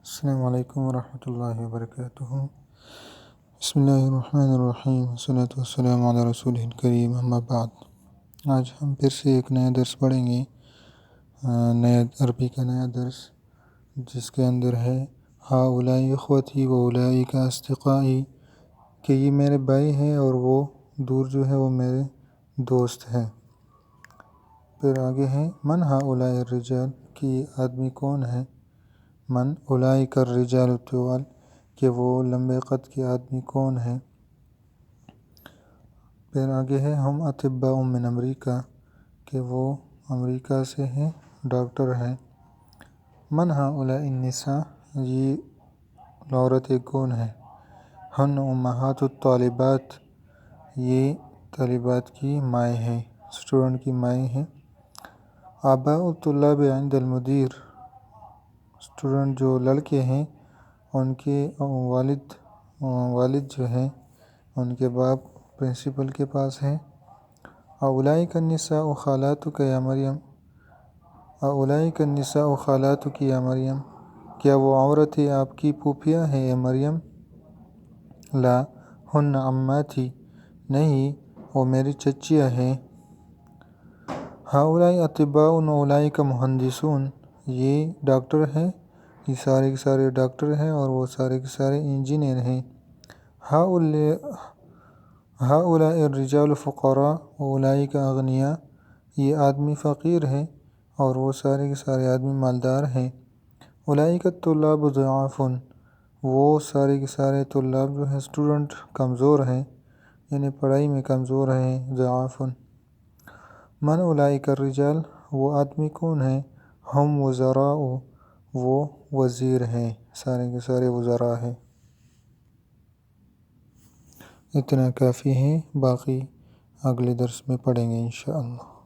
السلام علیکم ورحمۃ اللہ وبرکاتہ۔ بسم اللہ الرحمن الرحیم، والصلاۃ والسلام علی رسول الکریم، اما بعد۔ آج ہم پھر سے ایک نیا درس پڑھیں گے، نیا عربی کا نیا درس، جس کے اندر ہے ہؤلاء اخوتی واولئک اصدقائی، کہ یہ میرے بھائی ہیں اور وہ دور جو ہے وہ میرے دوست ہیں۔ پھر آگے ہیں من ہؤلاء الرجال، کہ یہ آدمی کون ہے۔ من اولئک الرجال الطوال، کہ وہ لمبے قد کے آدمی کون ہیں۔ پھر آگے ہے ہم اطباء من امریکہ، کہ وہ امریکہ سے ہیں، ڈاکٹر ہیں۔ من ہؤلاء النساء، یہ عورتیں کون ہیں۔ ہن امہات الطالبات، یہ طالبات کی مائیں ہیں، اسٹوڈنٹ کی مائیں ہیں۔ آباء الطلاب عند المدیر، اسٹوڈنٹ جو لڑکے ہیں ان کے والد جو ہیں، ان کے باپ پرنسپل کے پاس ہیں۔ اولئک النساء خالاتک یا مریم، اولئک النساء خالاتک یا مریم، کیا وہ عورتیں آپ کی پھوپھیاں ہیں اے مریم۔ لا ہن عماتی، نہیں وہ میری چچیاں ہیں۔ ہؤلاء اطباء واولئک مہندسون، یہ ڈاکٹر ہیں، یہ سارے کے سارے ڈاکٹر ہیں اور وہ سارے کے سارے انجینئر ہیں۔ ہؤلاء الرجال فقراء واولئک اغنیاء، یہ آدمی فقیر ہیں اور وہ سارے کے سارے آدمی مالدار ہیں۔ اولئک الطلاب ضعاف، وہ سارے کے سارے طلاب جو ہیں اسٹوڈنٹ کمزور ہیں، یعنی پڑھائی میں کمزور ہیں، ضعاف۔ من اولئک الرجال، وہ آدمی کون ہیں۔ ہم وزراء، وہ وزیر ہیں، سارے کے سارے وزراء ہیں۔ اتنا کافی ہیں، باقی اگلے درس میں پڑھیں گے انشاءاللہ۔